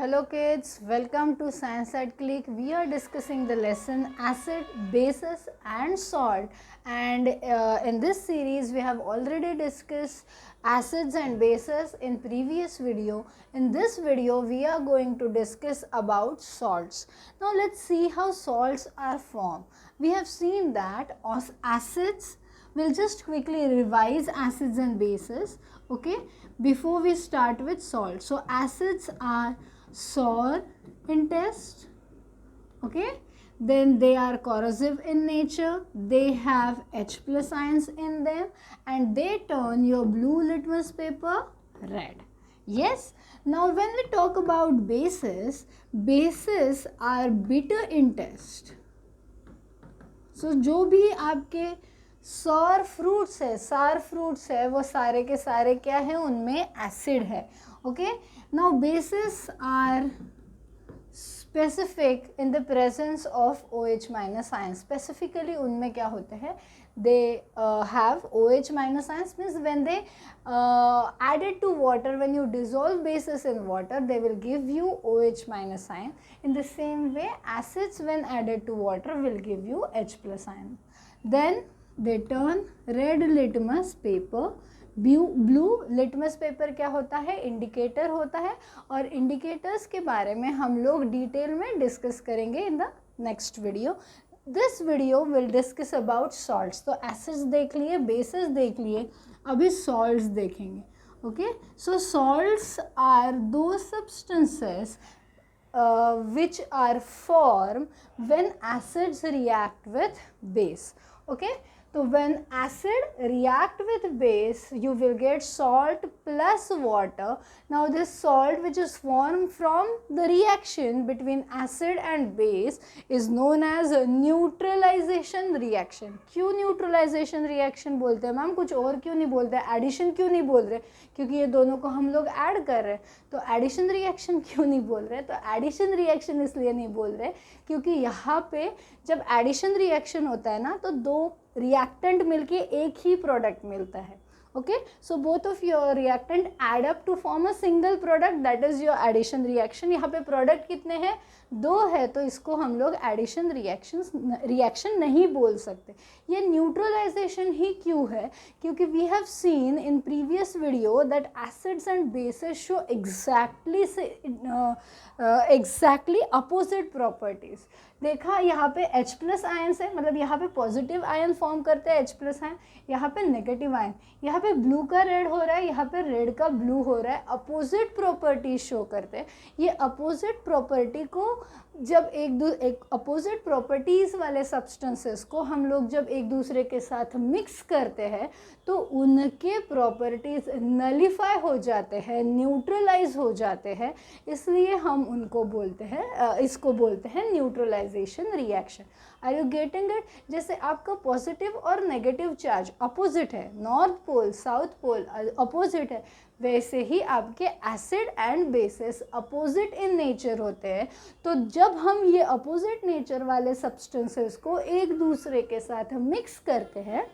Hello kids, welcome to Science at Click. We are discussing the lesson acid, bases and salt, and in this series we have already discussed acids and bases in previous video. In this video we are going to discuss about salts. Now let's see how salts are formed. We have seen that acids, we'll just quickly revise acids and bases, okay, before we start with salt. So acids are sour in taste, okay, then they are corrosive in nature, they have H plus ions in them and they turn your blue litmus paper red. Yes, now when we talk about bases, bases are bitter in taste. So जो भी आपके sorry fruits है वो सारे के सारे क्या है, उनमें एसिड है. Okay, now bases are specific in the presence of OH minus ion. Specifically उनमें क्या होते हैं, they have OH minus ions, means when they added to water, when you dissolve bases in water, they will give you OH minus ion. In the same way, acids when added to water will give you H plus ion. Then they turn red litmus paper blue litmus paper क्या होता है, indicator होता है, और indicators के बारे में हम लोग डिटेल में डिस्कस करेंगे in the next video. This video will discuss about salts. तो एसिड्स देख लिए, बेसिस देख लिए, अभी सॉल्ट्स देखेंगे. ओके, सो सॉल्ट्स आर दो substances which are formed when acids react with base. Okay, so when acid react with base, you will get salt plus water. Now this salt which is formed from the reaction between acid and base is known as neutralization reaction. क्यों neutralization reaction बोलते हैं ma'am, कुछ और क्यों नहीं बोलते, addition क्यों नहीं बोल रहे, क्योंकि ये दोनों को हम लोग ऐड कर रहे हैं. तो एडिशन रिएक्शन क्यों नहीं बोल रहे, तो एडिशन रिएक्शन इसलिए नहीं बोल रहे क्योंकि यहाँ पे जब एडिशन रिएक्शन होता है ना, तो दो रिएक्टेंट मिलके एक ही प्रोडक्ट मिलता है. Okay, so both of your reactant add up to form a single product, that is your addition reaction. यहाँ पे प्रोडक्ट कितने हैं, दो है, तो इसको हम लोग एडिशन रिएक्शन नहीं बोल सकते. ये न्यूट्रलाइजेशन ही क्यों है, क्योंकि we have seen in previous video that acids and bases show exactly opposite properties. देखा, यहाँ पे H प्लस आयन्स है, मतलब यहाँ पे पॉजिटिव आयन फॉर्म करते हैं H प्लस आयन, यहाँ पे नेगेटिव आयन. यहाँ पे ब्लू का रेड हो रहा है, यहाँ पे रेड का ब्लू हो रहा है. अपोजिट प्रॉपर्टीज शो करते हैं. ये अपोजिट प्रॉपर्टी को जब एक अपोजिट प्रॉपर्टीज़ वाले सब्सटेंसेस को हम लोग जब एक दूसरे के साथ मिक्स करते हैं तो उनके प्रॉपर्टीज़ नलिफाई हो जाते हैं, न्यूट्रलाइज हो जाते हैं. इसलिए हम उनको बोलते हैं, इसको बोलते हैं neutralisation reaction. Are you getting it? जैसे आपका पॉजिटिव और नेगेटिव चार्ज अपोजिट है, north pole south pole opposite है, वैसे ही आपके acid and bases opposite in nature होते हैं. तो जब हम ये अपोजिट नेचर वाले सब्सटेंसेस को एक दूसरे के साथ मिक्स करते हैं,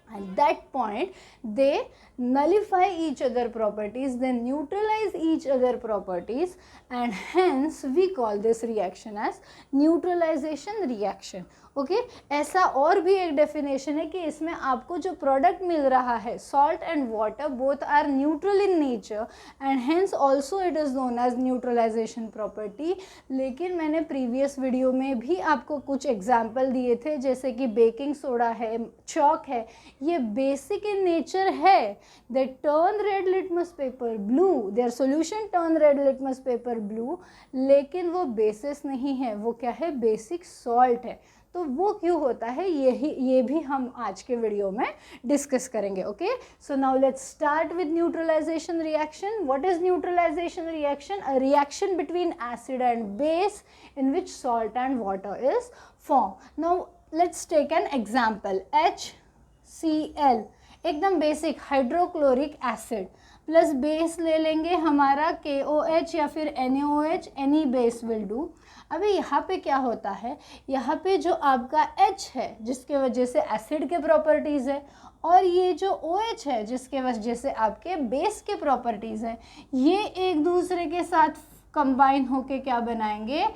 at that point they nullify each other properties, they neutralize each other properties, and hence we call this reaction as neutralization reaction. Okay, ऐसा और भी एक डेफिनेशन है कि इसमें आपको जो प्रोडक्ट मिल रहा है, salt and water both are neutral in nature and hence also it is known as neutralisation property. लेकिन मैंने प्रीवियस वीडियो में भी आपको कुछ एग्जाम्पल दिए थे, जैसे कि बेकिंग सोडा है, चॉक है, ये बेसिक इन नेचर है. They turn red litmus paper blue, their solution turn red litmus paper blue, लेकिन वो बेसिस नहीं है, वो क्या है, बेसिक सॉल्ट है. तो वो क्यों होता है, ये भी हम आज के वीडियो में डिस्कस करेंगे. Okay, so now let's start with neutralisation reaction. What is neutralisation reaction? A reaction between acid and base in which salt and water is form. Now let's take an example. HCl एकदम basic hydrochloric acid plus base ले लेंगे हमारा KOH या फिर NaOH, any base will do. अभी यहाँ पे क्या होता है, यहाँ पे जो आपका H है जिसके वजह से एसिड के प्रॉपर्टीज़ है, और ये जो OH है जिसके वजह से आपके बेस के प्रॉपर्टीज़ हैं, ये एक दूसरे के साथ कंबाइन होके क्या बनाएंगे,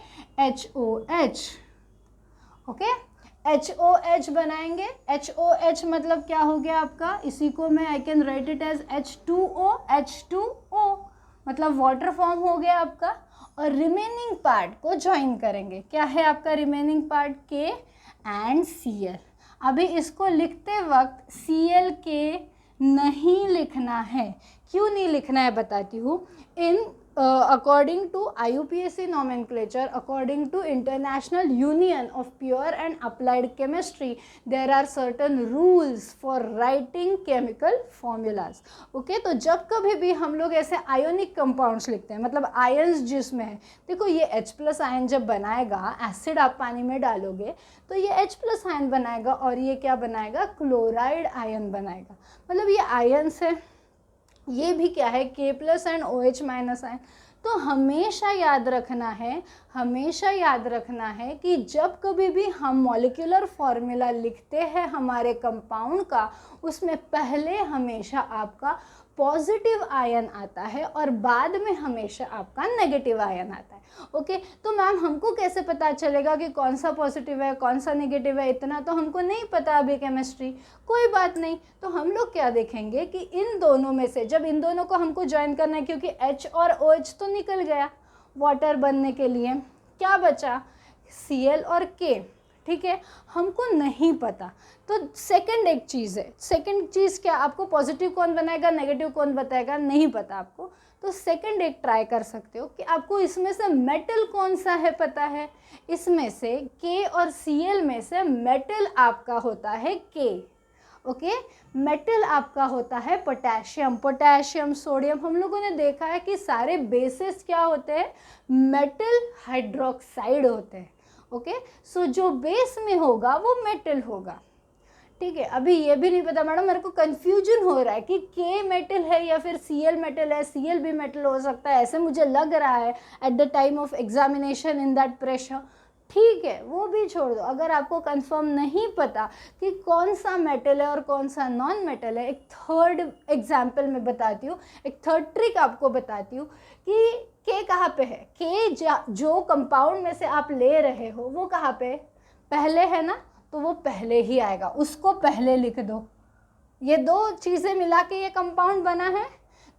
HOH, ओके, HOH बनाएंगे। HOH मतलब क्या हो गया आपका, इसी को मैं I can write it as H2O, H2O मतलब वाटर फॉर्म हो गया आपका। और रिमेनिंग पार्ट को ज्वाइन करेंगे, क्या है आपका remaining part, K and Cl। अभी इसको लिखते वक्त Cl नहीं लिखना है, क्यों नहीं लिखना है बताती हूँ। इन according to IUPAC nomenclature, according to International Union of Pure and Applied Chemistry, there are certain rules for writing chemical formulas. Okay, तो जब कभी भी हम लोग ऐसे आयोनिक कंपाउंड्स लिखते हैं, मतलब आयन्स जिसमें है, देखो ये H+ आयन जब बनाएगा, एसिड आप पानी में डालोगे तो ये H+ आयन बनाएगा और ये क्या बनाएगा, क्लोराइड आयन बनाएगा। मतलब ये आयन्स है, ये भी क्या है, K+ एंड OH- आयन। तो हमेशा याद रखना है, हमेशा याद रखना है कि जब कभी भी हम मॉलिक्यूलर फॉर्मूला लिखते हैं हमारे कंपाउंड का, उसमें पहले हमेशा आपका पॉजिटिव आयन आता है और बाद में हमेशा आपका नेगेटिव आयन आता है। ओके, तो मैम हमको कैसे पता चलेगा कि कौन सा पॉजिटिव है कौन सा नेगेटिव है, इतना तो हमको नहीं पता अभी केमिस्ट्री। कोई बात नहीं, तो हम लोग क्या देखेंगे कि इन दोनों में से जब इन दोनों को हमको ज्वाइन करना है, क्योंकि H और OH तो निकल गया वाटर बनने के लिए, क्या बचा, Cl और K। ठीक है, हमको नहीं पता, तो सेकंड एक चीज़ है, सेकंड चीज़ क्या, आपको पॉजिटिव कौन बनाएगा नेगेटिव कौन बताएगा, नहीं पता आपको, तो सेकंड एक ट्राई कर सकते हो कि आपको इसमें से मेटल कौन सा है पता है। इसमें से K और Cl में से मेटल आपका होता है K। ओके, मेटल आपका होता है पोटेशियम, पोटेशियम, सोडियम। हम लोगों ने देखा है कि सारे बेसिस क्या होते हैं, मेटल हाइड्रोक्साइड होते हैं। ओके, सो जो बेस में होगा वो मेटल होगा। ठीक है, अभी ये भी नहीं पता मैडम, मेरे को कंफ्यूजन हो रहा है कि K मेटल है या फिर Cl मेटल है, Cl भी मेटल हो सकता है, ऐसे मुझे लग रहा है at the time of examination in that pressure. ठीक है, वो भी छोड़ दो। अगर आपको कंफर्म नहीं पता कि कौन सा मेटल है और कौन सा नॉन मेटल है, एक थर्ड एग्जाम्पल मैं बताती हूँ, एक थर्ड ट्रिक आपको बताती हूँ कि K कहाँ पे है। K जो कंपाउंड में से आप ले रहे हो वो कहाँ पे पहले है ना, तो वो पहले ही आएगा, उसको पहले लिख दो। ये दो चीज़ें मिला के ये कंपाउंड बना है,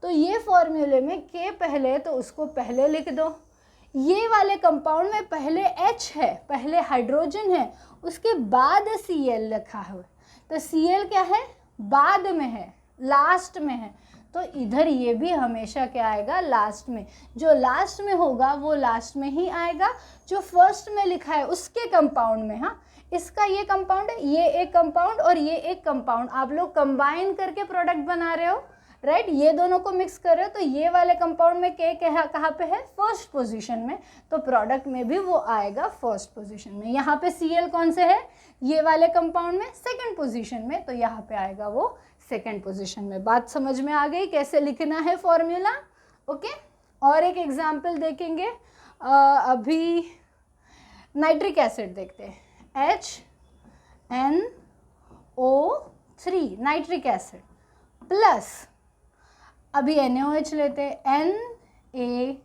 तो ये फॉर्मूले में K पहले है तो उसको पहले लिख दो। ये वाले कंपाउंड में पहले H है, पहले हाइड्रोजन है, उसके बाद Cl लिखा है, तो Cl क्या है, बाद में है, लास्ट में है, तो इधर ये भी हमेशा क्या आएगा, लास्ट में। जो लास्ट में होगा वो लास्ट में ही आएगा, जो फर्स्ट में लिखा है उसके कंपाउंड में। हाँ, इसका ये कंपाउंड है, ये एक कंपाउंड और ये एक कंपाउंड, आप लोग कंबाइन करके प्रोडक्ट बना रहे हो, राइट, ये दोनों को मिक्स कर रहे हो, तो ये वाले कंपाउंड में K कहाँ पे है, फर्स्ट पोजीशन में, तो प्रोडक्ट में भी वो आएगा फर्स्ट पोजीशन में। यहाँ पे Cl कौन से है, ये वाले कंपाउंड में सेकंड पोजीशन में, तो यहाँ पे आएगा वो सेकंड पोजीशन में। बात समझ में आ गई कैसे लिखना है फॉर्मूला। ओके, और एक एग्जाम्पल देखेंगे, अभी नाइट्रिक एसिड देखते हैं, HNO3 नाइट्रिक एसिड प्लस, अभी NaOH लेते हैं, NaOH।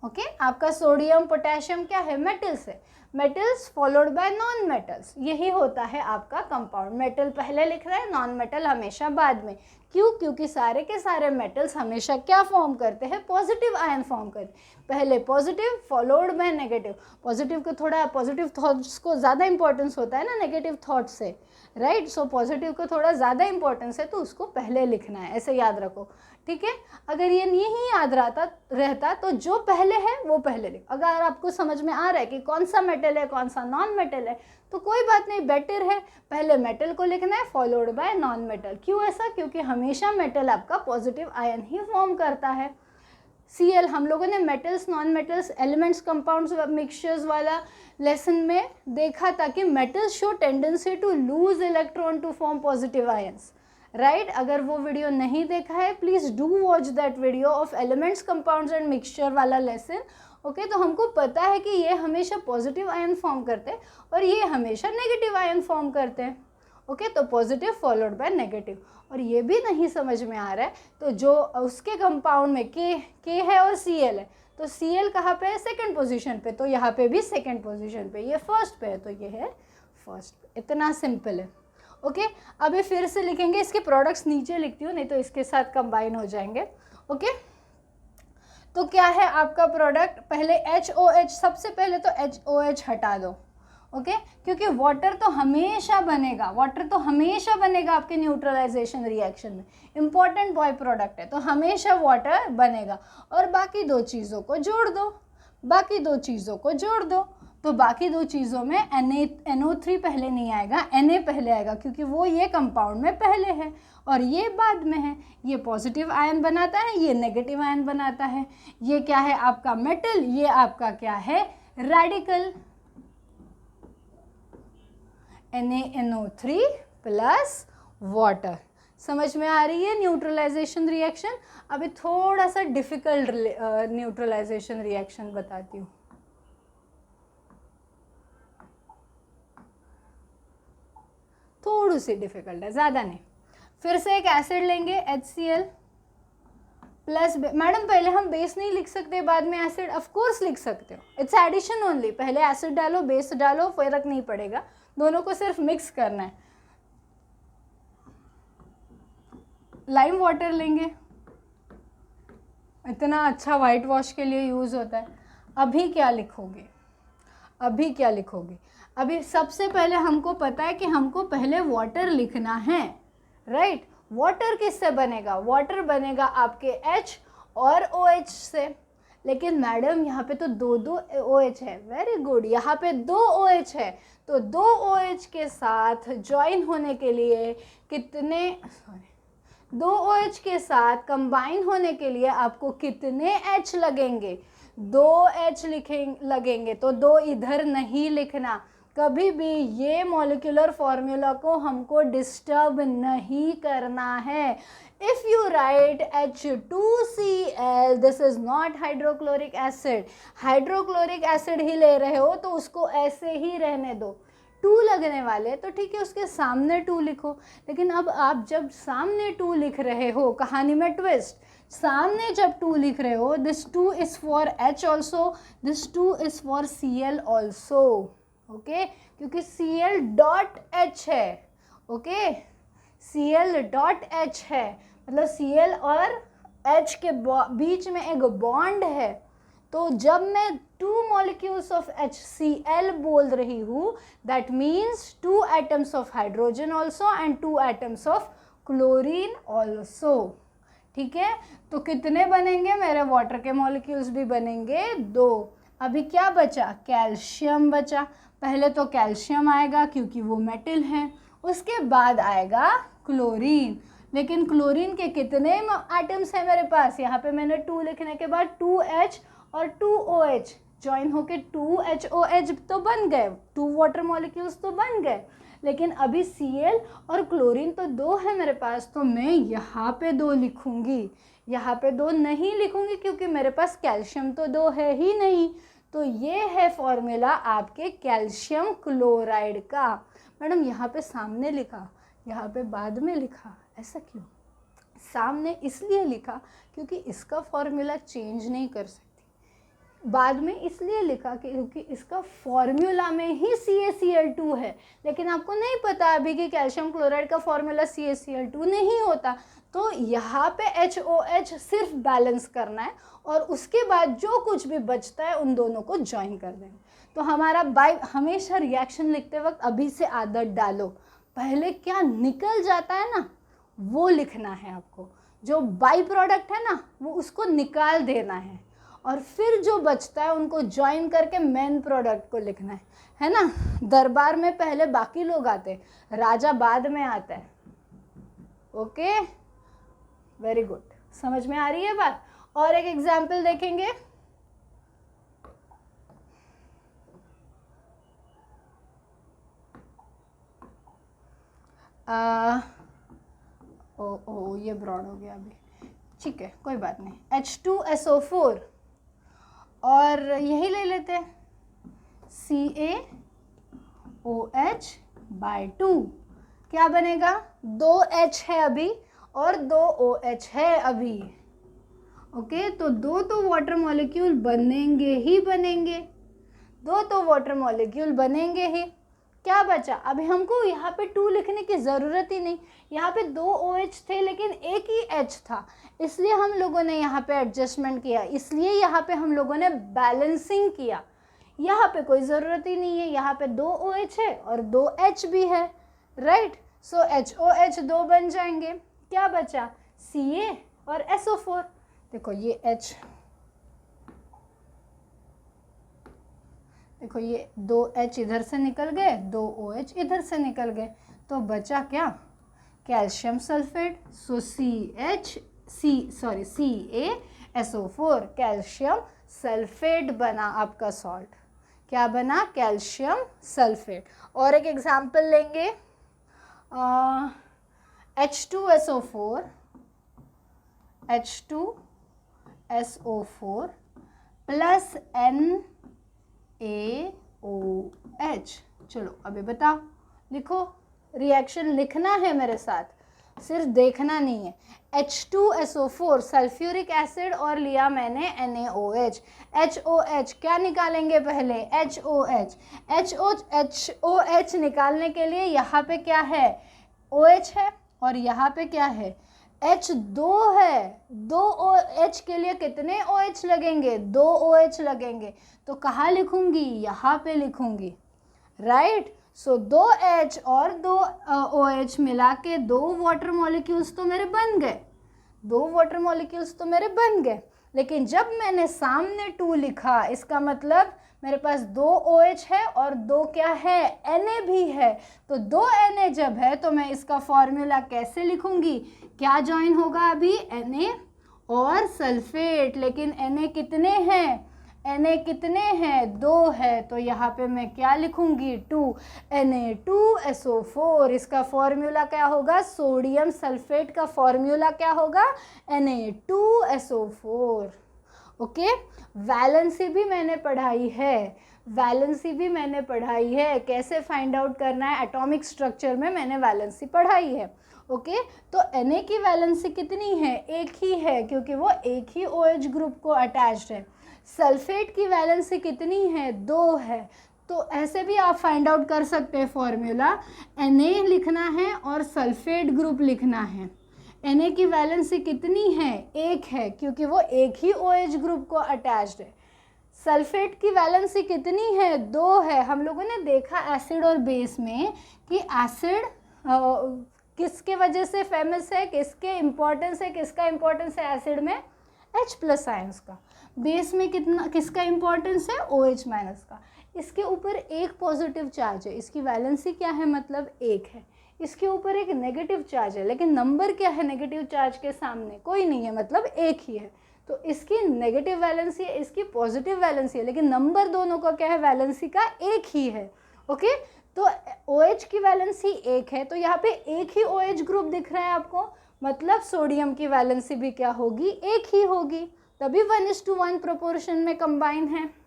ओके, आपका सोडियम पोटेशियम क्या है, मेटल्स है, metals followed by non metals, यही होता है आपका कंपाउंड। मेटल पहले लिख रहा है, नॉन मेटल हमेशा बाद में। क्यों, क्योंकि सारे के सारे मेटल्स हमेशा क्या फॉर्म करते हैं, पॉजिटिव आयन फॉर्म करते हैं, पहले positive followed by negative. Positive को थोड़ा, पॉजिटिव थॉट्स को ज़्यादा इंपॉर्टेंस होता है ना नेगेटिव थॉट से, राइट, सो पॉजिटिव को थोड़ा ज़्यादा इंपॉर्टेंस है, तो उसको पहले लिखना है, ऐसे याद रखो। ठीक है, अगर ये नहीं याद रहता तो जो पहले है वो पहले लिख। अगर आपको समझ में आ रहा है कि कौन सा मेटल है कौन सा नॉन मेटल है, तो कोई बात नहीं, बेटर है पहले मेटल को लिखना है फॉलोड बाय नॉन मेटल। क्यों ऐसा, क्योंकि हमेशा मेटल आपका पॉजिटिव आयन ही फॉर्म करता है। Cl, हम लोगों ने metals non metals elements compounds mixtures वाला लेसन में देखा था कि metals show tendency to lose electron to form positive ions, right. अगर वो वीडियो नहीं देखा है, please do watch that video of elements compounds and mixture वाला लेसन। ओके, तो हमको पता है कि ये हमेशा पॉजिटिव आयन फॉर्म करते हैं और ये हमेशा नेगेटिव आयन फॉर्म करते हैं। ओके, तो पॉजिटिव फॉलोड बाय नेगेटिव। और ये भी नहीं समझ में आ रहा है तो जो उसके कंपाउंड में के है और Cl है, तो Cl कहाँ पे है, सेकंड पोजीशन पे, तो यहाँ पे भी सेकंड पोजीशन पे, ये फर्स्ट पे है तो ये है फर्स्ट पे। इतना सिंपल है। ओके, अभी फिर से लिखेंगे, इसके प्रोडक्ट्स नीचे लिखती हूँ नहीं तो इसके साथ कंबाइन हो जाएंगे। ओके, तो क्या है आपका प्रोडक्ट, पहले HOH, सबसे पहले तो HOH हटा दो। ओके, क्योंकि वाटर तो हमेशा बनेगा, वाटर तो हमेशा बनेगा आपके न्यूट्रलाइजेशन रिएक्शन में, इंपॉर्टेंट बाय प्रोडक्ट है तो हमेशा वाटर बनेगा। और बाकी दो चीज़ों को जोड़ दो, बाकी दो चीज़ों को जोड़ दो, तो बाकी दो चीज़ों में NO3 पहले नहीं आएगा, Na पहले आएगा, क्योंकि वो ये कंपाउंड में पहले है और ये बाद में है। ये पॉजिटिव आयन बनाता है, ये नेगेटिव आयन बनाता है। ये क्या है आपका मेटल, ये आपका क्या है रेडिकल, NaNO3 प्लस वाटर। समझ में आ रही है न्यूट्रलाइजेशन रिएक्शन। अभी थोड़ा सा डिफिकल्ट न्यूट्रलाइजेशन रिएक्शन बताती हूँ। थोड़ी सी डिफिकल्ट है, ज़्यादा नहीं। फिर से एक एसिड लेंगे HCl प्लस, मैडम पहले हम बेस नहीं लिख सकते बाद में एसिड, ऑफ कोर्स लिख सकते हो, इट्स एडिशन ओनली, पहले एसिड डालो बेस डालो फर्क नहीं पड़ेगा, दोनों को सिर्फ मिक्स करना है। लाइम वाटर लेंगे, इतना अच्छा वाइट वॉश के लिए यूज़ होता है। अभी क्या लिखोगे, अभी क्या लिखोगे, अभी सबसे पहले हमको पता है कि हमको पहले वाटर लिखना है, राइट। वाटर किससे बनेगा, वाटर बनेगा आपके H और OH से, लेकिन मैडम यहाँ पे तो दो OH है, वेरी गुड, यहाँ पे 2 OH है, तो 2 OH के साथ ज्वाइन होने के लिए कितने, 2 OH के साथ कंबाइन होने के लिए आपको कितने H लगेंगे, 2 H लगेंगे, तो 2 इधर नहीं लिखना कभी भी। ये मॉलिक्यूलर फॉर्मूला को हमको डिस्टर्ब नहीं करना है। If you write H2Cl, this is not hydrochloric acid, hydrochloric acid ही ले रहे हो तो उसको ऐसे ही रहने दो। 2 लगने वाले तो ठीक है, उसके सामने 2 लिखो, लेकिन अब आप जब सामने 2 लिख रहे हो, कहानी में ट्विस्ट, सामने जब 2 लिख रहे हो, this 2 is for H also, this 2 is for Cl also, okay, क्योंकि Cl डॉट H है, ओके, Cl डॉट H है, मतलब Cl और H के बीच में एक बॉन्ड है, तो जब मैं 2 molecules of HCl बोल रही हूँ, that means 2 atoms of hydrogen also and 2 atoms of chlorine also, ठीक है। तो कितने बनेंगे मेरे वाटर के मॉलिक्यूल्स भी बनेंगे 2। अभी क्या बचा, कैल्शियम बचा। पहले तो कैल्शियम आएगा क्योंकि वो मेटल है, उसके बाद आएगा क्लोरीन, लेकिन क्लोरीन के कितने एटम्स हैं मेरे पास, यहाँ पे मैंने 2 लिखने के बाद 2H और 2OH ज्वाइन होके 2HOH तो बन गए, 2 वाटर मॉलिक्यूल्स तो बन गए, लेकिन अभी Cl और क्लोरीन तो 2 है मेरे पास, तो मैं यहाँ पे 2 लिखूँगी, यहाँ पे 2 नहीं लिखूँगी क्योंकि मेरे पास कैल्शियम तो 2 है ही नहीं। तो ये है फॉर्मूला आपके कैल्शियम क्लोराइड का। मैडम यहाँ पे सामने लिखा, यहाँ पे बाद में लिखा, ऐसा क्यों? सामने इसलिए लिखा क्योंकि इसका फॉर्मूला चेंज नहीं कर सकती, बाद में इसलिए लिखा क्योंकि इसका फॉर्मूला में ही CaCl2 है, लेकिन आपको नहीं पता अभी कि कैल्शियम क्लोराइड का फॉर्मूला CaCl2 नहीं होता, तो यहाँ पे HOH सिर्फ बैलेंस करना है और उसके बाद जो कुछ भी बचता है उन दोनों को ज्वाइन कर देंगे। तो हमारा हमेशा रिएक्शन लिखते वक्त अभी से आदत डालो, पहले क्या निकल जाता है ना वो लिखना है आपको, जो बाई प्रोडक्ट है ना वो उसको निकाल देना है और फिर जो बचता है उनको ज्वाइन करके मेन प्रोडक्ट को लिखना है ना। दरबार में पहले बाकी लोग आते, राजा बाद में आता है। ओके, वेरी गुड, समझ में आ रही है बात। और एक एग्जाम्पल देखेंगे, ये ब्रॉड हो गया अभी, ठीक है कोई बात नहीं, H2SO4 और यही ले लेते हैं CaOH/2, क्या बनेगा, 2H है अभी और 2OH है अभी। ओके, तो दो तो वाटर मॉलिक्यूल बनेंगे ही बनेंगे, दो तो वाटर मॉलिक्यूल बनेंगे ही। क्या बचा, अभी हमको यहाँ पे 2 लिखने की ज़रूरत ही नहीं, यहाँ पे 2 OH थे लेकिन एक ही H था, इसलिए हम लोगों ने यहाँ पे एडजस्टमेंट किया, इसलिए यहाँ पे हम लोगों ने बैलेंसिंग किया। यहाँ पे कोई ज़रूरत ही नहीं है, यहाँ पे 2 OH है और 2 H भी है, राइट। सो HOH 2 बन जाएंगे। क्या बचा, Ca और SO4। देखो ये H, देखो ये 2H इधर से निकल गए, 2OH इधर से निकल गए, तो बचा क्या, कैल्शियम सल्फेट। सो CaSO4 कैल्शियम सल्फेट बना आपका सॉल्ट। क्या बना, कैल्शियम सल्फेट। और एक एग्जाम्पल लेंगे, H2SO4 प्लस NaOH। चलो अभी बताओ, लिखो, रिएक्शन लिखना है मेरे साथ, सिर्फ देखना नहीं है। H2SO4 सल्फ्यूरिक एसिड और लिया मैंने NaOH। HOH क्या निकालेंगे पहले, HOH निकालने के लिए यहाँ पे क्या है, OH है और यहाँ पे क्या है, H 2 है। 2 OH के लिए कितने OH लगेंगे, 2 OH लगेंगे, तो कहाँ लिखूंगी, यहाँ पे लिखूंगी, राइट। सो 2H और 2 OH मिला के 2 वाटर मॉलिक्यूल्स तो मेरे बन गए, 2 वाटर मॉलिक्यूल्स तो मेरे बन गए। लेकिन जब मैंने सामने 2 लिखा, इसका मतलब मेरे पास 2 OH है और 2 क्या है, Na भी है। तो 2 Na जब है तो मैं इसका फॉर्मूला कैसे लिखूंगी, क्या ज्वाइन होगा अभी, Na और सल्फेट। लेकिन Na कितने हैं, Na कितने हैं, 2 है, तो यहाँ पे मैं क्या लिखूंगी, 2, Na2SO4। इसका फॉर्मूला क्या होगा, सोडियम सल्फेट का फॉर्मूला क्या होगा, Na2SO4। ओके, वैलेंसी भी मैंने पढ़ाई है, वैलेंसी भी मैंने पढ़ाई है, कैसे फाइंड आउट करना है एटॉमिक स्ट्रक्चर में मैंने वैलेंसी पढ़ाई है। ओके, तो Na की वैलेंसी कितनी है, एक ही है, क्योंकि वो एक ही OH ग्रुप को अटैच्ड है। सल्फेट की वैलेंसी कितनी है, 2 है। तो ऐसे भी आप फाइंड आउट कर सकते हैं फॉर्मूला, Na लिखना है और सल्फेट ग्रुप लिखना है। Na की वैलेंसी कितनी है, 1 है, क्योंकि वो एक ही OH ग्रुप को अटैच्ड है। सल्फेट की वैलेंसी कितनी है, 2 है। हम लोगों ने देखा एसिड और बेस में कि एसिड किसके वजह से फेमस है, किसके इम्पोर्टेंस है, किसका इम्पोर्टेंस है एसिड में, H+ आयंस का। बेस में किसका इम्पोर्टेंस है, OH- का। इसके ऊपर एक पॉजिटिव चार्ज है, इसकी वैलेंसी क्या है, मतलब 1 है। इसके ऊपर एक नेगेटिव चार्ज है, लेकिन नंबर क्या है नेगेटिव चार्ज के सामने, कोई नहीं है, मतलब 1 ही है। तो इसकी नेगेटिव वैलेंसी है, इसकी पॉजिटिव वैलेंसी है, लेकिन नंबर दोनों का क्या है, वैलेंसी का 1 ही है। ओके, तो OH की वैलेंसी 1 है, तो यहाँ पे एक ही OH ग्रुप दिख रहा है आपको, मतलब सोडियम की वैलेंसी भी क्या होगी, 1 ही होगी, तभी 1:1 प्रोपोर्शन में कंबाइन है।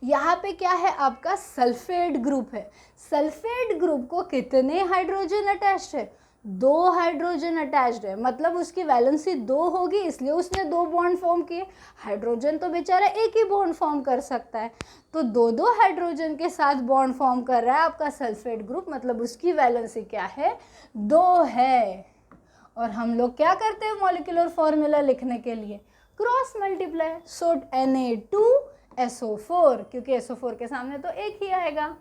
यहाँ पे क्या है, आपका सल्फेट ग्रुप है। सल्फेट ग्रुप को कितने हाइड्रोजन अटैच्ड है, 2 हाइड्रोजन अटैच्ड है, मतलब उसकी वैलेंसी 2 होगी, इसलिए उसने 2 बॉन्ड फॉर्म किए। हाइड्रोजन तो बेचारा एक ही बॉन्ड फॉर्म कर सकता है, तो 2 हाइड्रोजन के साथ बॉन्ड फॉर्म कर रहा है आपका सल्फेट ग्रुप, मतलब उसकी वैलेंसी क्या है, 2 है। और हम लोग क्या करते हैं मॉलिक्यूलर फॉर्मूला लिखने के लिए, क्रॉस मल्टीप्लाई। सो Na2SO4, क्योंकि SO4 के सामने तो 1 ही आएगा।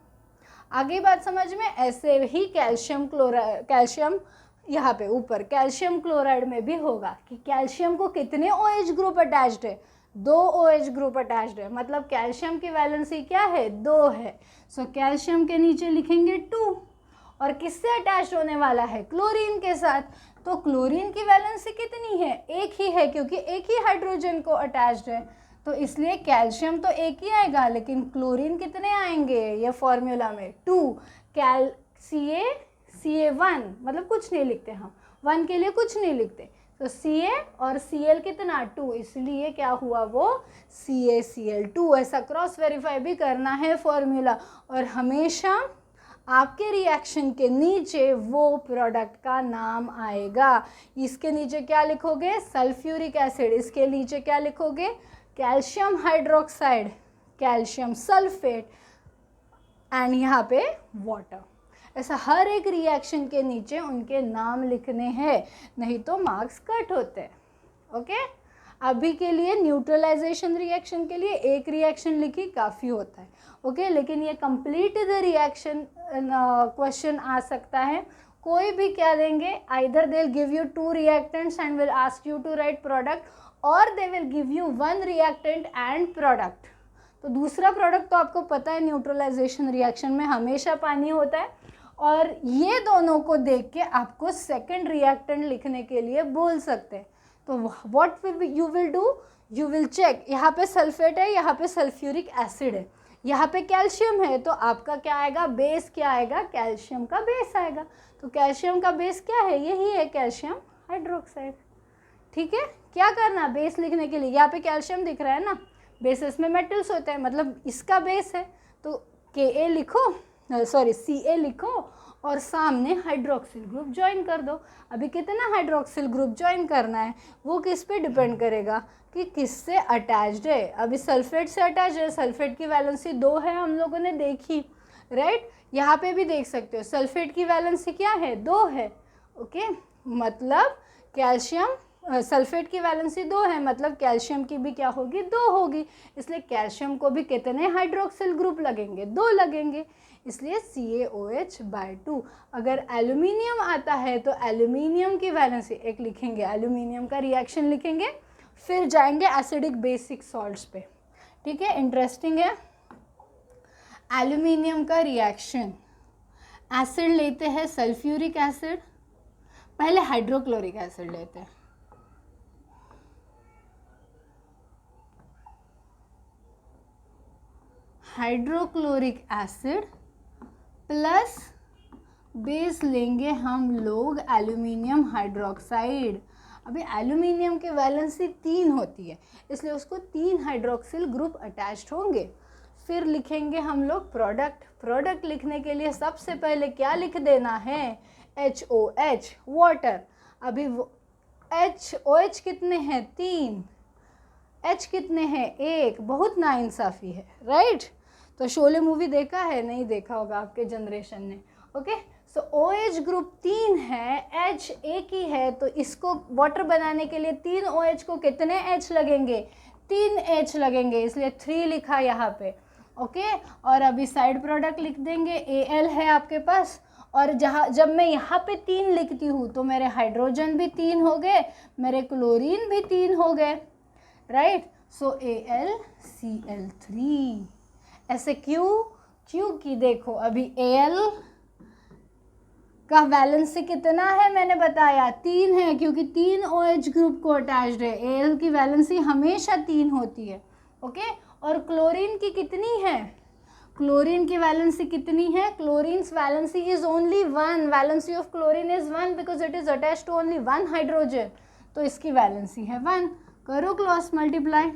आगे बात समझ में, ऐसे ही कैल्शियम यहाँ पे ऊपर कैल्शियम क्लोराइड में भी होगा कि कैल्शियम को कितने OH ग्रुप अटैच्ड है, 2 OH ग्रुप अटैच्ड है, मतलब कैल्शियम की वैलेंसी क्या है, 2 है। सो कैल्शियम के नीचे लिखेंगे 2, और किससे अटैच होने वाला है, क्लोरीन के साथ। तो क्लोरीन की वैलेंसी कितनी है, 1 ही है, क्योंकि एक ही हाइड्रोजन को अटैच्ड है, तो इसलिए कैल्शियम तो 1 ही आएगा, लेकिन क्लोरीन कितने आएंगे, ये फॉर्मूला में 2। Ca1, मतलब कुछ नहीं लिखते हम, 1 के लिए कुछ नहीं लिखते, तो Ca और Cl कितना, 2, इसलिए क्या हुआ वो CaCl2। ऐसा क्रॉस वेरीफाई भी करना है फॉर्मूला, और हमेशा आपके रिएक्शन के नीचे वो प्रोडक्ट का नाम आएगा। इसके नीचे क्या लिखोगे? Sulphuric acid. इसके नीचे क्या लिखोगे? Calcium hydroxide, calcium sulphate, and यहाँ पे वाटर। ऐसा हर एक रिएक्शन के नीचे उनके नाम लिखने हैं, नहीं तो मार्क्स कट होते हैं। ओके, अभी के लिए न्यूट्रलाइजेशन रिएक्शन के लिए एक रिएक्शन लिखी काफ़ी होता है। ओके, लेकिन ये कंप्लीट द रिएक्शन क्वेश्चन आ सकता है। कोई भी क्या देंगे, either they will give you 2 reactants and will ask you to write product, और they will give you 1 reactant and product. तो दूसरा प्रोडक्ट तो आपको पता है न्यूट्रलाइजेशन रिएक्शन में हमेशा पानी होता है, और ये दोनों को देख के आपको सेकंड रिएक्टेंट लिखने के लिए बोल सकते हैं। तो what you will do, you will check, यहाँ पे सल्फेट है, यहाँ पे सल्फ्यूरिक एसिड है, यहाँ पे कैल्शियम है, तो आपका क्या आएगा? बेस क्या आएगा? कैल्शियम का बेस आएगा। तो कैल्शियम का बेस क्या है? यही है, कैल्शियम हाइड्रोक्साइड। ठीक है, क्या करना बेस लिखने के लिए? यहाँ पे कैल्शियम दिख रहा है ना, बेसेस में मेटल्स होते हैं, मतलब इसका बेस है, तो Ka लिखो, सॉरी Ca लिखो, और सामने हाइड्रोक्सिल ग्रुप ज्वाइन कर दो। अभी कितना हाइड्रोक्सिल ग्रुप ज्वाइन करना है वो किस पे डिपेंड करेगा कि किससे अटैच्ड है। अभी सल्फेट से अटैच है, सल्फेट की वैलेंसी 2 है, हम लोगों ने देखी, राइट। यहाँ पे भी देख सकते हो सल्फेट की वैलेंसी क्या है? 2 है। ओके, मतलब कैल्शियम, सल्फेट की वैलेंसी 2 है, मतलब कैल्शियम की भी क्या होगी? 2 होगी। इसलिए कैल्शियम को भी कितने हाइड्रोक्सिल ग्रुप लगेंगे? 2 लगेंगे, इसलिए CaOH/2। अगर एल्यूमिनियम आता है तो एल्यूमिनियम की वैलेंसी 1 लिखेंगे, एल्यूमिनियम का रिएक्शन लिखेंगे, फिर जाएंगे एसिडिक बेसिक सॉल्ट्स पे। ठीक है, इंटरेस्टिंग है। एल्यूमिनियम का रिएक्शन, एसिड लेते हैं सल्फ्यूरिक एसिड, पहले हाइड्रोक्लोरिक एसिड लेते हैं, हाइड्रोक्लोरिक एसिड प्लस बेस लेंगे हम लोग एल्यूमिनियम हाइड्रोक्साइड। अभी एल्यूमिनियम की वैलेंसी 3 होती है, इसलिए उसको 3 हाइड्रोक्सिल ग्रुप अटैच्ड होंगे। फिर लिखेंगे हम लोग प्रोडक्ट। प्रोडक्ट लिखने के लिए सबसे पहले क्या लिख देना है? HOH, water. अभी HOH कितने हैं? 3। H कितने हैं? 1। बहुत नाइंसाफ़ी है, राइट। तो शोले मूवी देखा है? नहीं देखा होगा आपके जनरेशन ने। ओके, सो OH ग्रुप 3 है, H एक ही है, तो इसको वाटर बनाने के लिए 3 OH को कितने H लगेंगे? 3 H लगेंगे, इसलिए 3 लिखा यहाँ पे। ओके, और अभी साइड प्रोडक्ट लिख देंगे, Al है आपके पास, और जब मैं यहाँ पे 3 लिखती हूँ तो मेरे हाइड्रोजन भी 3 हो गए, मेरे क्लोरीन भी 3 हो गए, राइट। सो AlCl3। ऐसे क्योंकि देखो अभी Al का वैलेंसी कितना है? मैंने बताया 3 है, क्योंकि 3 OH ग्रुप को अटैच्ड है। Al की वैलेंसी हमेशा 3 होती है। ओके, और क्लोरीन की कितनी है? क्लोरीन की वैलेंसी कितनी है? Chlorine's valency is only 1। Valency of chlorine is 1 because it is attached to only 1 hydrogen, तो इसकी वैलेंसी है 1। करो cross multiply.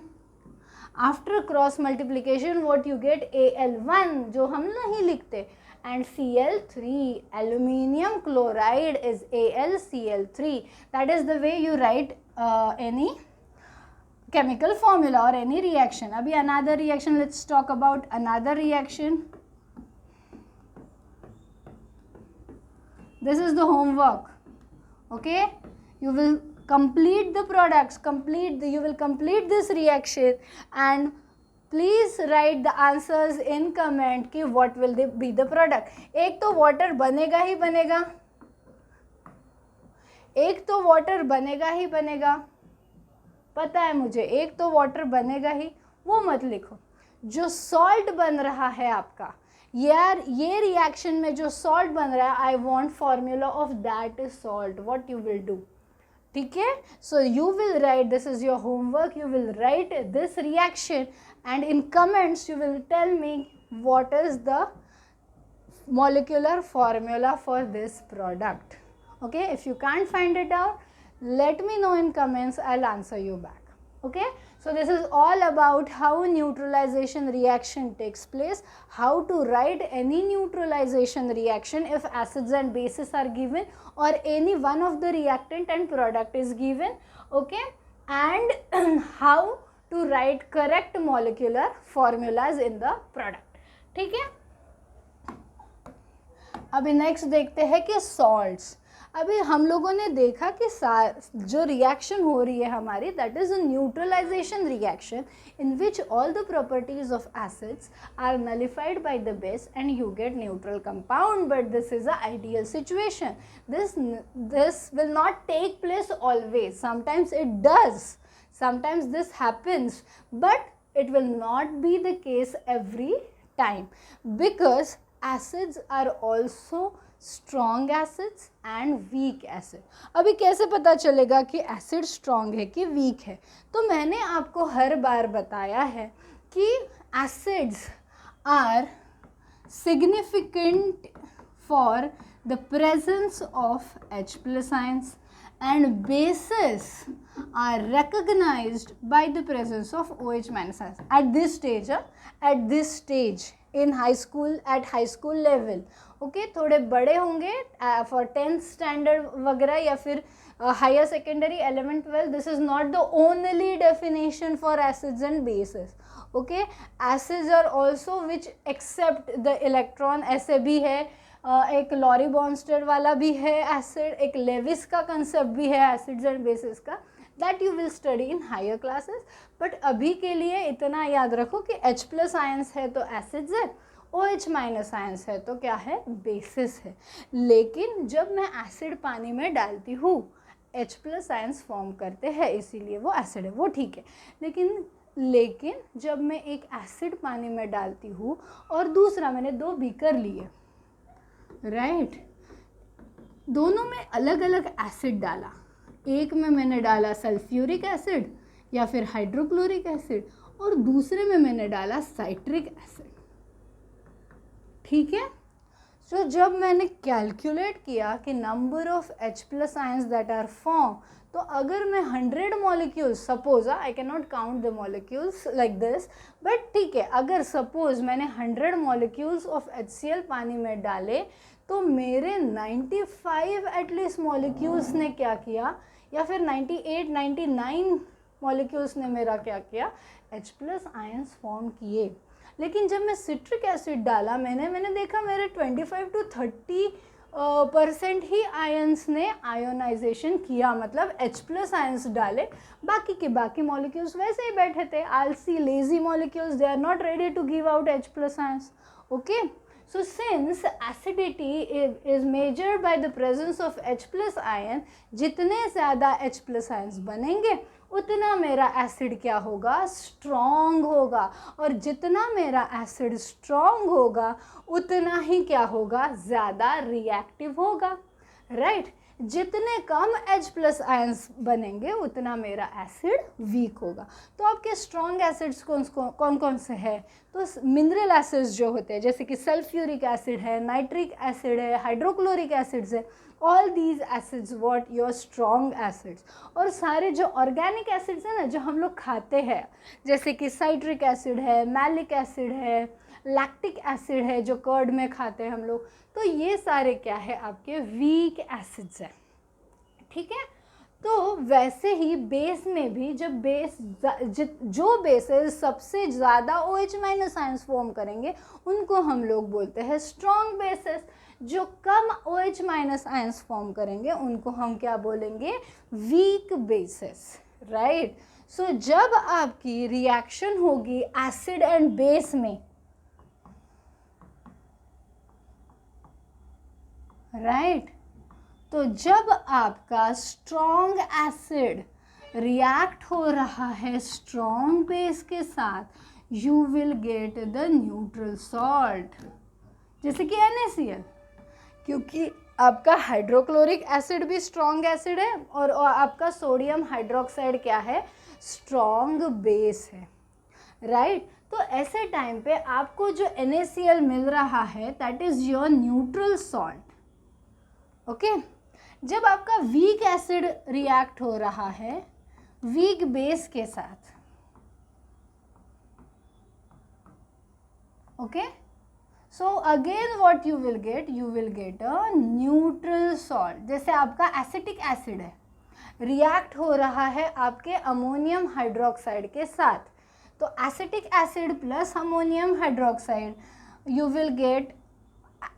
After cross multiplication what you get? Al1, जो हम नहीं लिखते, and Cl3. Aluminium chloride is AlCl3. That is the way you write any chemical formula or any reaction. Abhi another reaction, let's talk about another reaction. This is the homework. Okay, you will complete the products, you will complete this reaction, and please write the answers in comment कि what will be the product. एक तो water बनेगा ही बनेगा, एक तो water बनेगा ही बनेगा, पता है मुझे, एक तो वाटर बनेगा ही, वो मत लिखो। जो सॉल्ट बन रहा है आपका, यार ये रिएक्शन में जो सॉल्ट बन रहा है, I want formula of that is salt, what you will do. ठीक है, so you will write, this is your homework, you will write this reaction and in comments you will tell me what is the molecular formula for this product. Okay, if you can't find it out, let me know in comments, I'll answer you back. Okay, So this is all about how neutralization reaction takes place, how to write any neutralization reaction if acids and bases are given or any one of the reactant and product is given, okay, and how to write correct molecular formulas in the product. ठीक है, अभी next देखते हैं कि salts. अभी हम लोगों ने देखा कि जो रिएक्शन हो रही है हमारी, that is a neutralisation reaction in which all the properties of acids are nullified by the base and you get neutral compound. But this is a ideal situation. This will not take place always. Sometimes it does, sometimes this happens, but it will not be the case every time because acids are also strong acids and weak acid. अभी कैसे पता चलेगा कि acid strong है कि week है? तो मैंने आपको हर बार बताया है कि acids are significant for the presence of H+ ions and bases are recognized by the presence of OH- ions at this stage in high school, at high school level. okay, थोड़े बड़े होंगे for 10th standard वगैरह या फिर higher secondary 11th 12th, this is not the only definition for acids and bases. okay, acids are also which accept the electron. ऐसे भी है, एक लॉरी बॉन्स्टेड वाला भी है एसिड, एक लेविस का कंसेप्ट भी है एसिड्स एंड बेसिस का, that you will study in higher classes. But अभी के लिए इतना याद रखो कि H+ आयंस है तो एसिड्स है, OH- आयंस है तो क्या है? बेसिस है. लेकिन जब मैं एसिड पानी में डालती हूँ H+ आयंस फॉर्म करते हैं, इसीलिए वो एसिड है, वो ठीक है. लेकिन जब मैं एक एसिड पानी में डालती हूँ और दूसरा, मैंने 2 बीकर लिए, राइट, दोनों में अलग अलग एसिड डाला. एक में मैंने डाला सल्फ्यूरिक एसिड या फिर हाइड्रोक्लोरिक एसिड और दूसरे में मैंने डाला साइट्रिक एसिड. ठीक है. सो जब मैंने कैलकुलेट किया कि number of H+ ions that are form, तो अगर मैं 100 molecules, suppose I can not count the molecules like this, but ठीक है, अगर सपोज मैंने 100 मॉलिक्यूल्स ऑफ HCl पानी में डाले तो मेरे 95 एटलीस्ट मॉलिक्यूल्स ने क्या किया, या फिर 98 99 मॉलिक्यूल्स ने मेरा क्या किया? H+ आयंस फॉर्म किए. लेकिन जब मैं सिट्रिक एसिड डाला, मैंने देखा मेरे 25 to 30% ही आयंस ने आयोनाइजेशन किया, मतलब H+ आयंस डाले, बाकी के बाकी मॉलिक्यूल्स वैसे ही बैठे थे. आलसी lazy molecules, they are not ready to give out H+ ions. Okay, so since acidity is measured by the presence of H+ ion, जितने ज़्यादा H+ ions बनेंगे उतना मेरा एसिड क्या होगा? स्ट्रॉन्ग होगा. और जितना मेरा एसिड स्ट्रॉन्ग होगा उतना ही क्या होगा? ज़्यादा रिएक्टिव होगा, राइट. जितने कम H+ आयंस बनेंगे उतना मेरा एसिड वीक होगा. तो आपके स्ट्रॉन्ग एसिड्स कौन कौन से हैं? तो मिनरल एसिड्स जो होते हैं, जैसे कि सल्फ्यूरिक एसिड है, नाइट्रिक एसिड है, हाइड्रोक्लोरिक एसिड्स है, all these acids what your strong acids. और सारे जो ऑर्गेनिक एसिड्स हैं ना, जो हम लोग खाते हैं, जैसे कि साइट्रिक एसिड है, मैलिक एसिड है, लैक्टिक एसिड है जो कर्ड में खाते हैं हम लोग, तो ये सारे क्या है? आपके वीक एसिड्स हैं. ठीक है. तो वैसे ही बेस में भी जब जो बेसेस सबसे ज़्यादा OH- आयंस फॉर्म करेंगे उनको हम लोग बोलते हैं स्ट्रॉन्ग बेसेस. जो कम OH- आयंस फॉर्म करेंगे उनको हम क्या बोलेंगे? Week bases, right. सो जब आपकी रिएक्शन होगी एसिड एंड बेस में, राइट, तो जब आपका स्ट्रॉन्ग एसिड रिएक्ट हो रहा है स्ट्रॉन्ग बेस के साथ, you will get the neutral salt, जैसे कि NaCl, क्योंकि आपका हाइड्रोक्लोरिक एसिड भी स्ट्रॉन्ग एसिड है और आपका सोडियम हाइड्रोक्साइड क्या है? स्ट्रॉन्ग बेस है, राइट. तो ऐसे टाइम पे आपको जो NaCl मिल रहा है that is your neutral salt. Okay. जब आपका वीक एसिड रिएक्ट हो रहा है वीक बेस के साथ, Okay, so again what you will get a neutral salt. जैसे आपका एसिटिक एसिड है, रिएक्ट हो रहा है आपके अमोनियम हाइड्रोक्साइड के साथ, तो acetic acid plus ammonium hydroxide you will get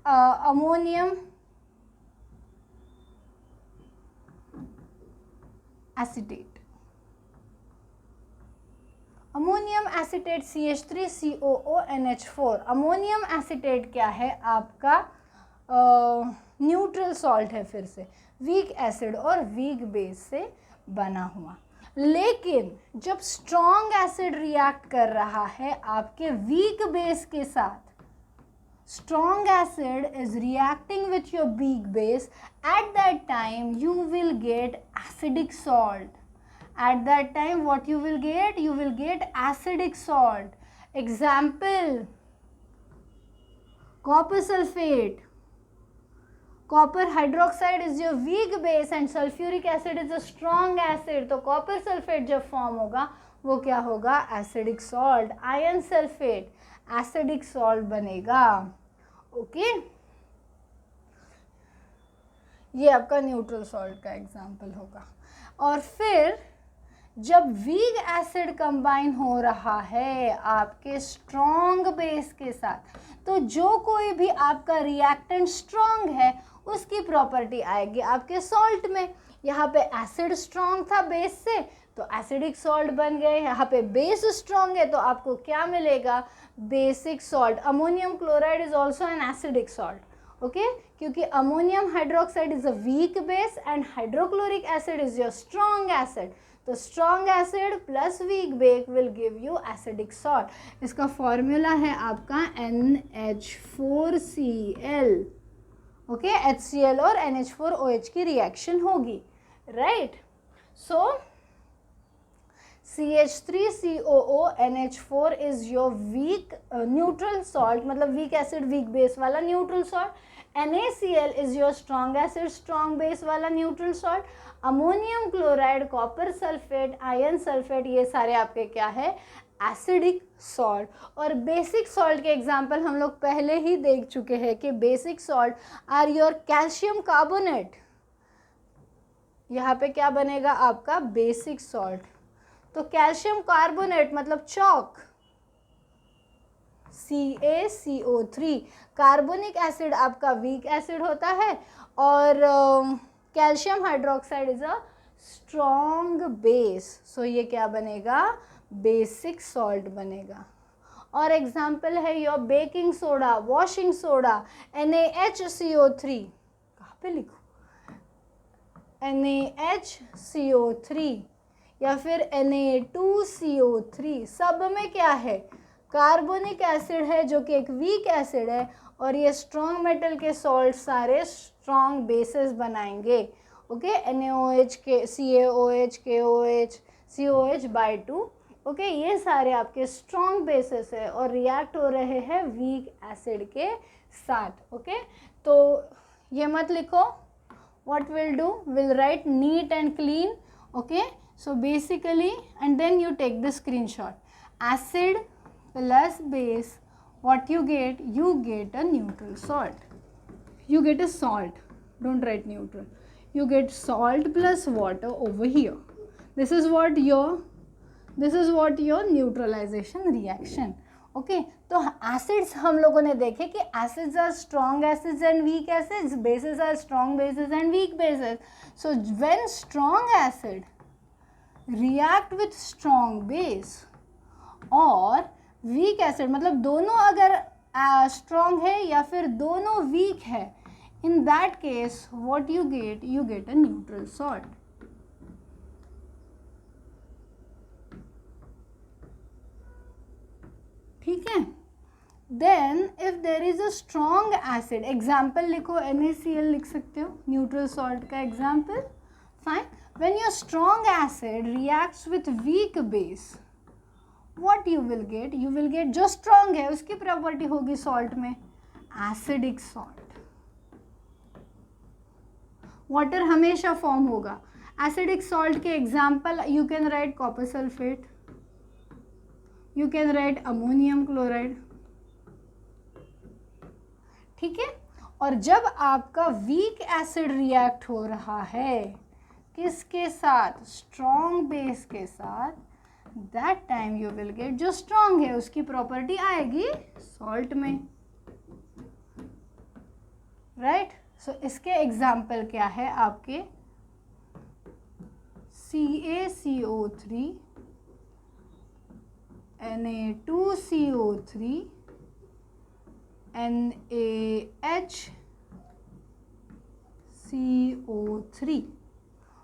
ammonium acetate. Ammonium acetate CH3COONH4. Ammonium acetate क्या है? आपका न्यूट्रल सॉल्ट है, फिर से वीक एसिड और वीक बेस से बना हुआ. लेकिन जब स्ट्रॉन्ग एसिड रिएक्ट कर रहा है आपके वीक बेस के साथ, strong acid is reacting with your weak base, at that time you will get acidic salt. At that time what you will get? You will get acidic salt. Example, copper sulfate. Copper hydroxide is your weak base and sulfuric acid is a strong acid. तो copper sulfate जब form होगा वो क्या होगा? acidic salt. iron sulfate acidic salt बनेगा. Okay, ये आपका neutral salt का एग्जाम्पल होगा. और फिर जब वीक एसिड कंबाइन हो रहा है आपके स्ट्रॉन्ग बेस के साथ, तो जो कोई भी आपका रिएक्टेंट स्ट्रॉन्ग है उसकी प्रॉपर्टी आएगी आपके सॉल्ट में. यहाँ पे एसिड स्ट्रॉन्ग था बेस से तो एसिडिक सॉल्ट बन गए, यहाँ पे बेस स्ट्रॉन्ग है तो आपको क्या मिलेगा? Basic salt. Ammonium chloride is also an acidic salt. Okay, क्योंकि ammonium hydroxide is a weak base and hydrochloric acid is your strong acid. तो strong acid plus weak base will give you acidic salt. इसका formula है आपका NH4Cl. Okay, HCl और NH4OH की reaction होगी, right. So CH3COONH4 is your weak neutral salt, मतलब weak acid weak base वाला neutral salt. NaCl is your strong acid strong base वाला neutral salt. Ammonium chloride, copper sulphate, iron sulphate, ये सारे आपके क्या है? Acidic salt. और basic salt के एग्जाम्पल हम लोग पहले ही देख चुके हैं कि basic salt are your calcium carbonate. यहाँ पे क्या बनेगा आपका? Basic salt. तो कैल्शियम कार्बोनेट मतलब चॉक, CaCO3. कार्बोनिक एसिड आपका वीक एसिड होता है और calcium hydroxide is a strong base. So ये क्या बनेगा? बेसिक सॉल्ट बनेगा. और एग्जाम्पल है your baking soda, washing soda, NaHCO3. कहाँ पे लिखूँ? NaHCO3 या फिर Na2CO3. सब में क्या है? कार्बोनिक एसिड है जो कि एक वीक एसिड है और ये स्ट्रॉन्ग मेटल के सॉल्ट सारे स्ट्रॉन्ग बेसेस बनाएंगे. ओके, NaOH के CaOH KOH COH/2. ओके, ये सारे आपके स्ट्रॉन्ग बेसेस है और रिएक्ट हो रहे हैं वीक एसिड के साथ. ओके, तो ये मत लिखो. What will do? Will write neat and clean. Okay, so basically, and then you take the screenshot. Acid plus base, what you get? You get a neutral salt. You get a salt. Don't write neutral. You get salt plus water over here. This is what your neutralization reaction. Okay, तो acids हम लोगों ने देखे कि acids are strong acids and weak acids. Bases are strong bases and weak bases. So when strong acid react with strong base और weak acid, मतलब दोनों अगर strong है या फिर दोनों weak है, in that case what you get? You get a neutral salt. ठीक है. Then if there is a strong acid, example लिखो, NaCl लिख सकते हो neutral salt का example. Fine. When your strong acid reacts with weak base, what you will get? You will get, जो strong है उसकी प्रॉपर्टी होगी सॉल्ट में एसिडिक सॉल्ट. वाटर हमेशा फॉर्म होगा. एसिडिक सॉल्ट के example you can write copper sulphate, you can write ammonium chloride, ठीक है। और जब आपका वीक एसिड रिएक्ट हो रहा है किसके साथ, स्ट्रॉन्ग बेस के साथ, that time you will get, जो स्ट्रॉन्ग है उसकी प्रॉपर्टी आएगी सॉल्ट में, राइट। सो इसके एग्जाम्पल क्या है आपके, CaCO3, Na2CO3, NaHCO3,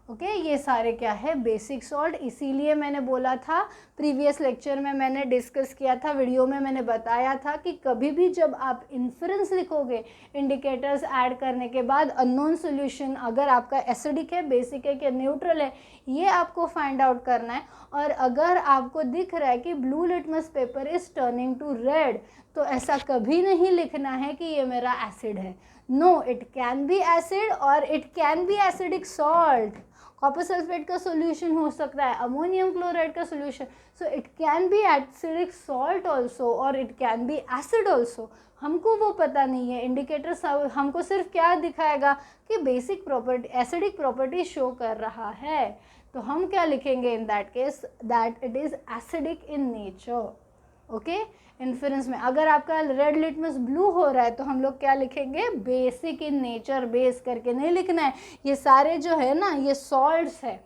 ओके ये सारे क्या है, बेसिक सॉल्ट। इसीलिए मैंने बोला था प्रीवियस लेक्चर में, मैंने डिस्कस किया था, वीडियो में मैंने बताया था कि कभी भी जब आप इन्फ्रेंस लिखोगे इंडिकेटर्स ऐड करने के बाद अननोन सॉल्यूशन, अगर आपका एसिडिक है, बेसिक है कि न्यूट्रल है, ये आपको फाइंड आउट करना है। और अगर आपको दिख रहा है कि blue litmus paper is turning to red, तो ऐसा कभी नहीं लिखना है कि ये मेरा एसिड है। No, it can be acid और it can be acidic salt. Copper sulphate का सोल्यूशन हो सकता है, अमोनियम क्लोराइड का solution, so it can be acidic salt also और it can be acid also. हमको वो पता नहीं है, इंडिकेटर हमको सिर्फ क्या दिखाएगा कि basic property, acidic property show कर रहा है। तो हम क्या लिखेंगे in that case, that it is acidic in nature, okay. Inference में अगर आपका रेड लिटमस ब्लू हो रहा है तो हम लोग क्या लिखेंगे, बेसिक इन नेचर, बेस करके नहीं लिखना है। ये सारे जो है ना ये सॉल्ट्स है,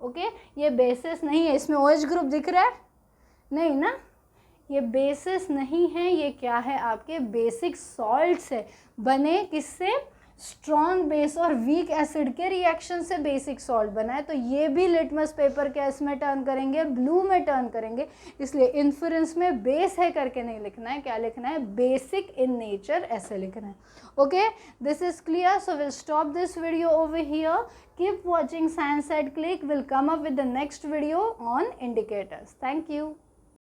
ओके, ये बेसिस नहीं है। इसमें OH ग्रुप दिख रहा है नहीं ना, ये बेसिस नहीं है, ये क्या है आपके बेसिक सॉल्ट्स है। बने किससे, स्ट्रॉन्ग बेस और वीक एसिड के रिएक्शन से बेसिक सॉल्ट बना है। तो ये भी लिटमस पेपर के इसमें टर्न करेंगे, ब्लू में टर्न करेंगे। इसलिए इन्फ्रेंस में बेस है करके नहीं लिखना है, क्या लिखना है, बेसिक इन नेचर ऐसे लिखना है, okay. This is clear, so will stop this video over here. Keep watching Science at Click, will come up with the next video on indicators. Thank you.